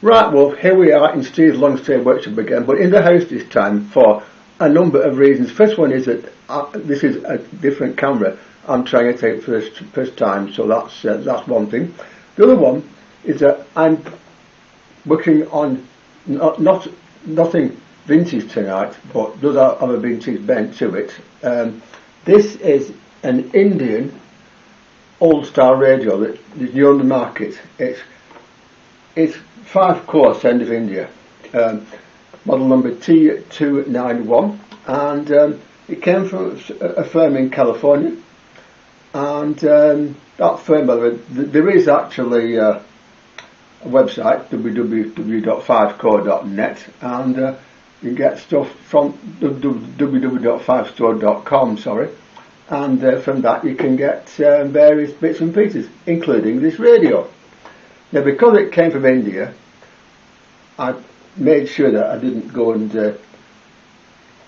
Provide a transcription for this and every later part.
Right, well, here we are in Steve's long stay workshop again, but in the house this time for a number of reasons. First one is that this is a different camera I'm trying to take first time, so that's one thing. The other one is that I'm working on nothing vintage tonight, but does have a vintage bent to it. This is an Indian old-style radio that is new on the market. It's 5-core Sound of India, model number T-291, and it came from a firm in California. And that firm, by the way, there is actually a website, www.5core.net, and you can get stuff from www.5store.com, and from that you can get various bits and pieces, including this radio. Now, because it came from India, I made sure that I didn't go and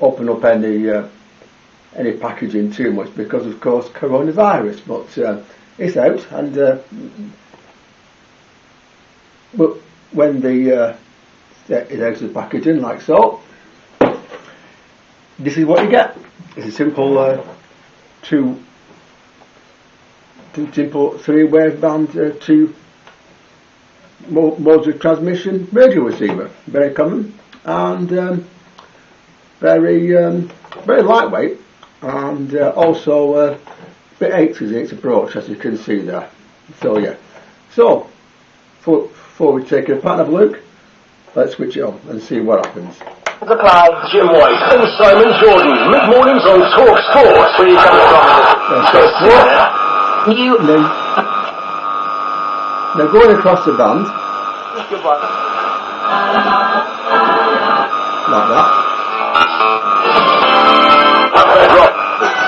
open up any packaging too much, because of course coronavirus, but it's out, and but when it out of the packaging like so, this is what you get. It's a simple two simple 3-wave band 2 modes of transmission radio receiver, very common, and very lightweight, and also a bit 80s in its approach, as you can see there. So yeah, so before we take it apart and have a look, let's switch it on and see what happens. Supply Jim White and Simon Jordan, mid-mornings on Talk Sports. Where you coming from? Now going across the band, like that.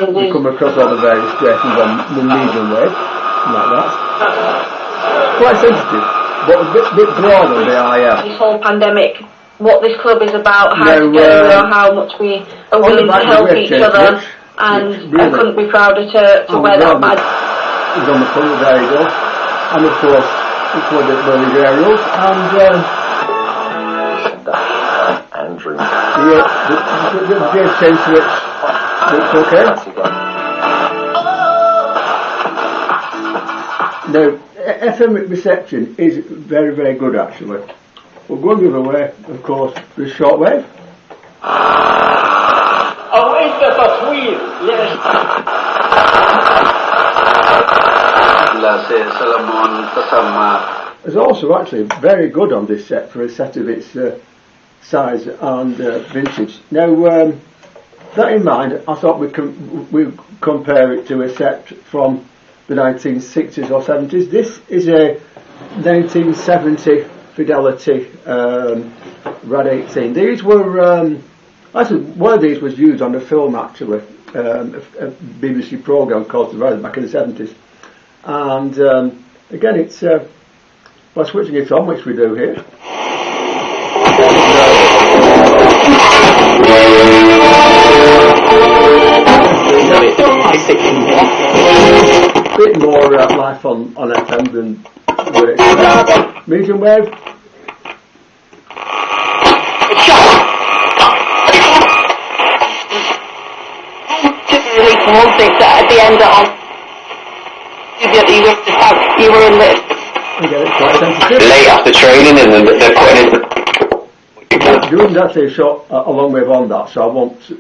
We come across all the various stations on the medium wave, like that. Quite sensitive, but a bit broader than the IF. This whole pandemic, what this club is about, how to go, how much we are willing to help each other, and really, I couldn't be prouder to wear that badge. It's on the front, there you go. And of course, it's one of the aerials, and Andrew. The James change switch looks okay. Now, FM reception is very, very good actually. We'll go the other way, of course, the shortwave. It's also actually very good on this set for a set of its size and vintage. Now, that in mind, I thought we compare it to a set from the 1960s or 70s. This is a 1970 Fidelity Rad 18. These were actually, one of these was used on a film actually, a BBC programme called The Rad back in the 70s. And again, it's by switching it on, which we do here. A bit more life on FM than what it is. Medium wave. One thing that at the end of you were in the late after training, and then they're putting in. There isn't actually a shot a long wave on that, so I won't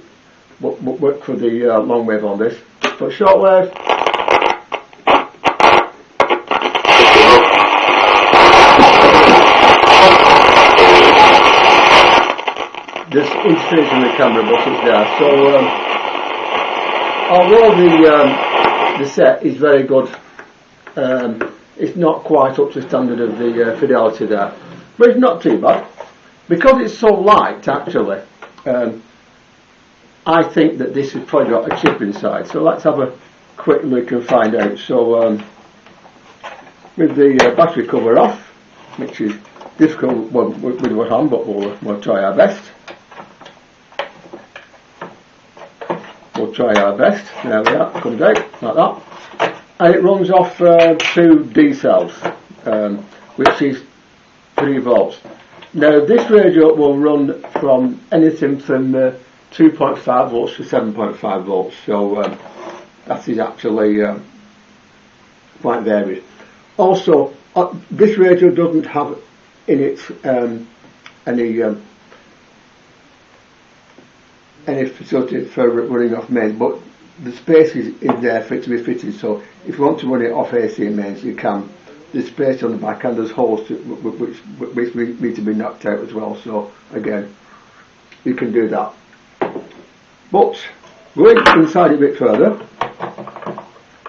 work for the long wave on this. But short wave. Just interference in the camera buttons there. So although the set is very good, it's not quite up to the standard of the Fidelity there, but it's not too bad. Because it's so light, actually, I think that this has probably got a chip inside. So let's have a quick look and find out. So with the battery cover off, which is difficult with one hand, but we'll try our best. We'll try our best. There we are, comes out like that. And it runs off 2 D cells, which is 3 volts. Now this radio will run from anything from 2.5 volts to 7.5 volts, so that is actually quite varied. Also, this radio doesn't have in it any facility for running off mains, but the space is there for it to be fitted, so if you want to run it off AC mains you can. There's space on the back and there's holes which need to be knocked out as well, so again you can do that. But going inside a bit further,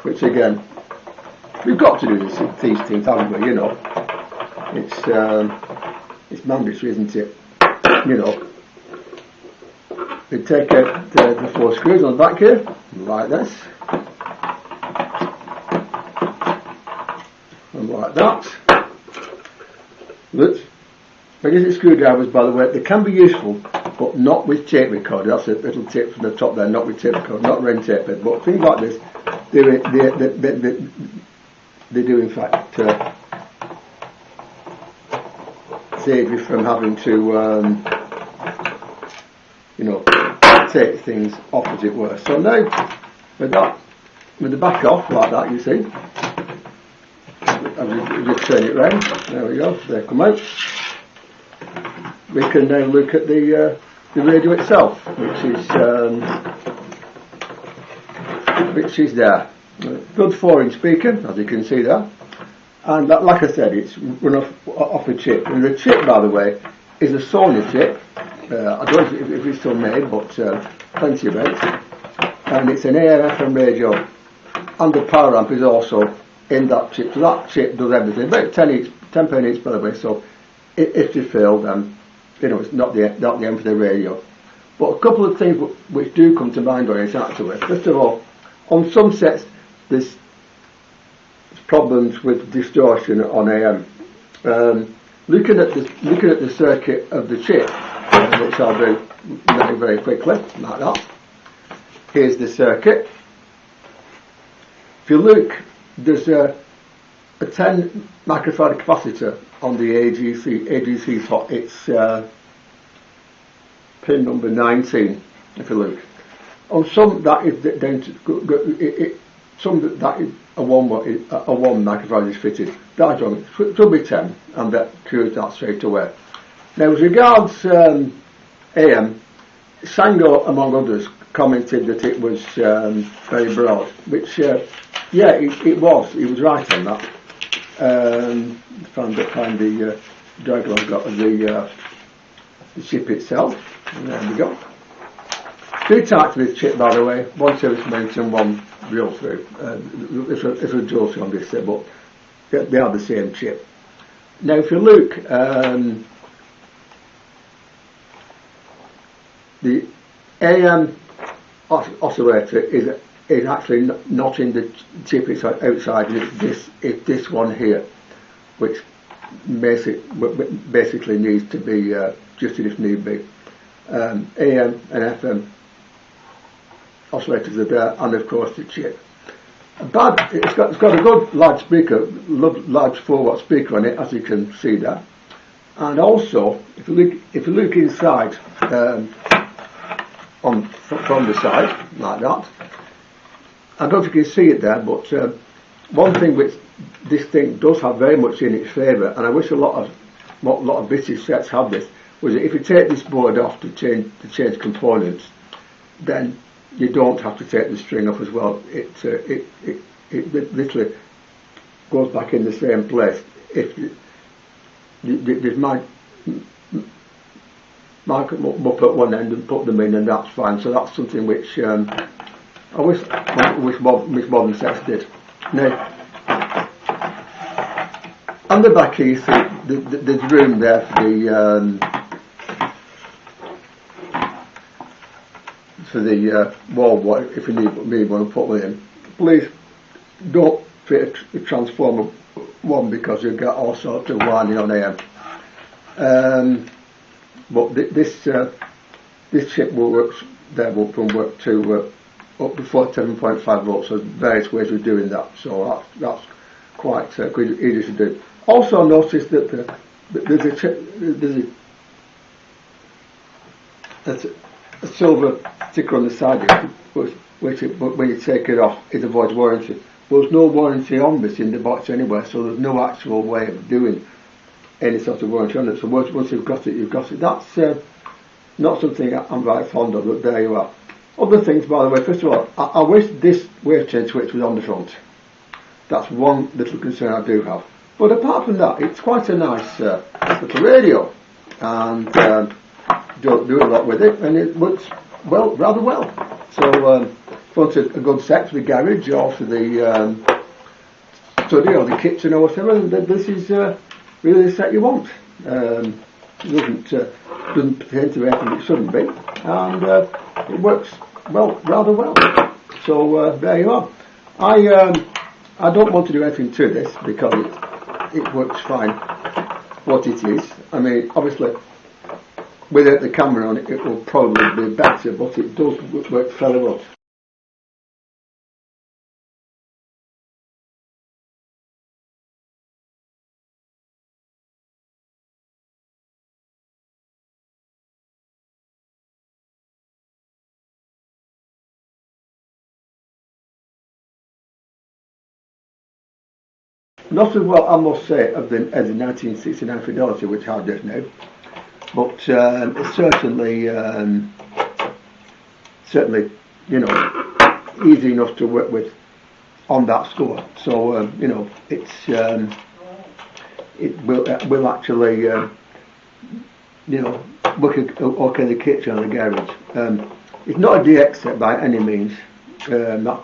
which again we've got to do these things, haven't we? You know, it's mandatory, isn't it? You know, we take out the 4 screws on the back here like this and like that. But magnetic screwdrivers, by the way, they can be useful, but not with tape recorder. That's a little tip from the top there, not with tape recorder, not ring tape, but things like this, they do in fact save you from having to you know, take things off, as it were. So now with the back off like that, you see, and we just turn it round. There we go, they come out. We can now look at the radio itself, which is there. Good 4-inch speaker, as you can see there, and like I said, it's run off a chip. And the chip, by the way, is a Sony chip. I don't know if it's still made, but plenty of it. And it's an AM/FM radio, and the power amp is also in that chip. So that chip does everything. About 10 pound each, by the way. So if they fail, then you know it's not the end for the radio. But a couple of things which do come to mind on it actually. First of all, on some sets there's problems with distortion on AM. Looking at the circuit of the chip, which I'll do very, very quickly, like that. Here's the circuit. If you look, there's a 10 microfarad capacitor on the AGC slot. It's pin number 19. If you look, on some that is down to some that is a 1 microfarad is fitted. That's wrong. It should be 10, and that cures that straight away. Now, as regards AM, Sango, among others, commented that it was very broad, which, yeah, it was. He was right on that. Find the diagram I've got of the chip itself. And there we go. 3 types of this chip, by the way. 1 service mount and 1 drill through. It's a drill through on this, but they are the same chip. Now, if you look, the AM oscillator is actually not in the chip, it's outside, and it's this one here, which basically needs to be adjusted if need be. AM and FM oscillators are there, and of course the chip. It's got a good large speaker, large 4-watt speaker on it, as you can see there. And also, if you look inside, from the side like that, I don't know if you can see it there, but one thing which this thing does have very much in its favour, and I wish a lot of British sets have this, was that if you take this board off to change components, then you don't have to take the string off as well. It literally goes back in the same place. If there's my mark them up at one end and put them in, and that's fine. So that's something which I wish modern sets did. Now, on the back here, you see there's room there for the wall. If you need one, put one in. Please don't fit a transformer one, because you'll get all sorts of winding on AM. But this chip will work. There will work to up to 47.5 volts. So there's various ways of doing that. So that's quite easy to do. Also notice that there's a silver sticker on the side which when you take it off, it avoids warranty. There's no warranty on this in the box anywhere, so there's no actual way of doing any sort of warranty on it. So once you've got it, you've got it. That's not something I'm very fond of, but there you are. Other things, by the way, first of all, I wish this wave change switch was on the front. That's one little concern I do have. But apart from that, it's quite a nice little radio, and don't do a lot with it, and it works rather well. So if you want a good set to the garage or to the study or the kitchen or whatever, then this is really the set you want. It doesn't pretend to be anything it shouldn't be, and it works rather well. So there you are. I don't want to do anything to this because it works fine what it is. I mean, obviously without the camera on it will probably be better, but it does work fairly well. Not as well, I must say, as the 1969 Fidelity, which I just know, but it's certainly, easy enough to work with on that score. So it will actually, work okay in the kitchen or the garage. It's not a DX set by any means. That's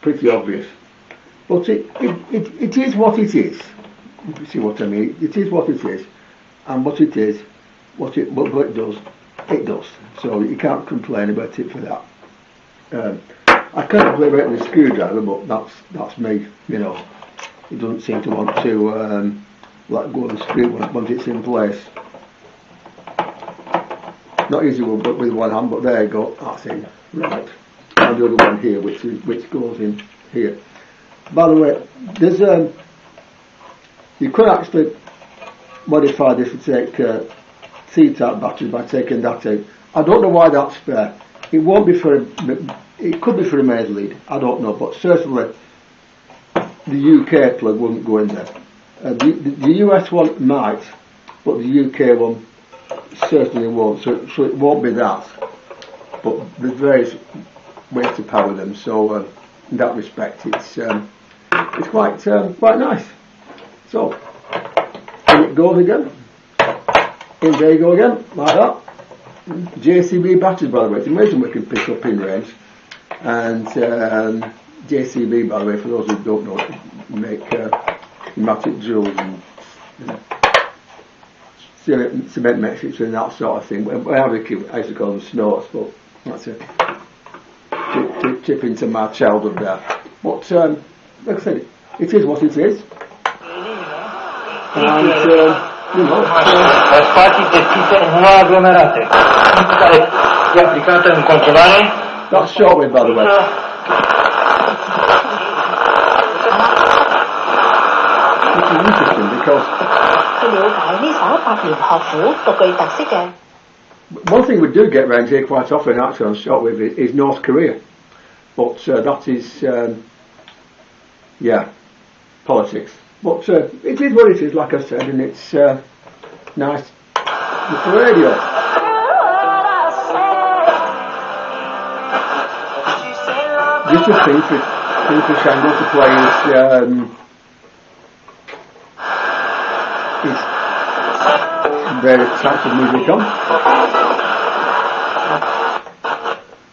pretty obvious. But it is what it is. If you see what I mean, it is what it is, and what it is, what it does. So you can't complain about it for that. I can't complain about the screwdriver, but that's me. It doesn't seem to want to let go of the screw once it's in place. Not easy with one hand, but there you go. That's it. Right, and the other one here, which goes in here. By the way, there's you could actually modify this to take C-type batteries by taking that out. I don't know why that's fair. It won't be it could be for a mains lead. I don't know, but certainly the UK plug wouldn't go in there. The US one might, but the UK one certainly won't. So it won't be that. But there's various ways to power them. So in that respect, it's quite nice. So in it goes again. In there you go again, like that. JCB batteries, by the way. It's amazing we can pick up in range. And JCB, by the way, for those who don't know, make pneumatic drills and cement mixers and that sort of thing. I used to call them snorts, but that's it. Chip into my childhood there. But like I said, it is what it is. And that's shortwave, by the way. Which is interesting because one thing we do get around here quite often actually on shortwave is North Korea. But that is, politics. But it is what it is, like I said, and it's nice with the radio. Just a thing for Shango to play his various types of music on.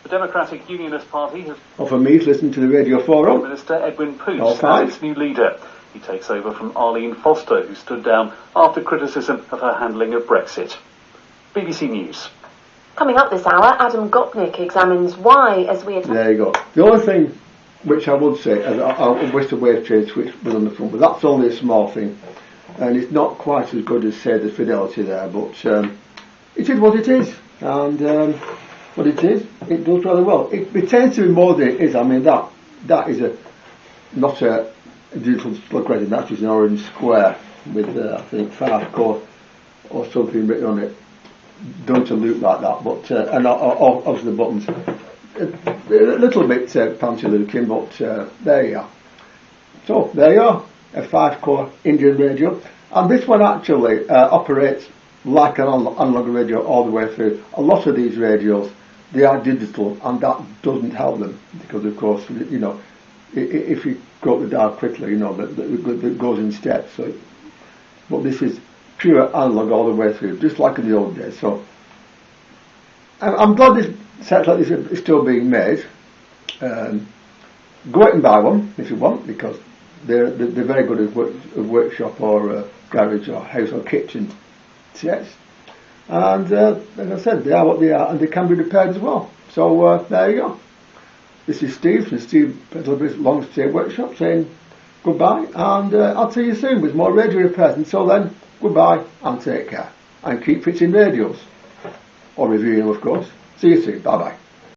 The Democratic Unionist Party has... For me to listen to the Radio Forum. Minister Edwin Poots as its new leader. He takes over from Arlene Foster, who stood down after criticism of her handling of Brexit. BBC News. Coming up this hour, Adam Gopnik examines why, as we... There you go. The only thing which I would say, I wish the wave change switch was on the front, but that's only a small thing. And it's not quite as good as, say, the Fidelity there, but it is what it is. And what it is, it does rather well. It tends to be more than it is. I mean, that is not a digital plug rating, that's just an orange square. with I think 5-core or something written on it, done to look like that, but and obviously the buttons a little bit fancy looking, but there you are. So there you are, a 5-core Indian radio, and this one actually operates like an analog radio all the way through. A lot of these radios, they are digital, and that doesn't help them because, of course, you know, if you go up the dial quickly, you know that goes in steps. So, but this is pure analog all the way through, just like in the old days. So I'm glad this sets like this is still being made. Go out and buy one if you want, because they're very good at workshop or garage or house or kitchen sets. And as I said, they are what they are, and they can be repaired as well. So there you go. This is Steve from Steve Petalbridge Long Stay Workshop saying goodbye, and I'll see you soon with more radio repairs. Until then, goodbye and take care, and keep fitting radios, or reviewing them, of course. See you soon. Bye bye.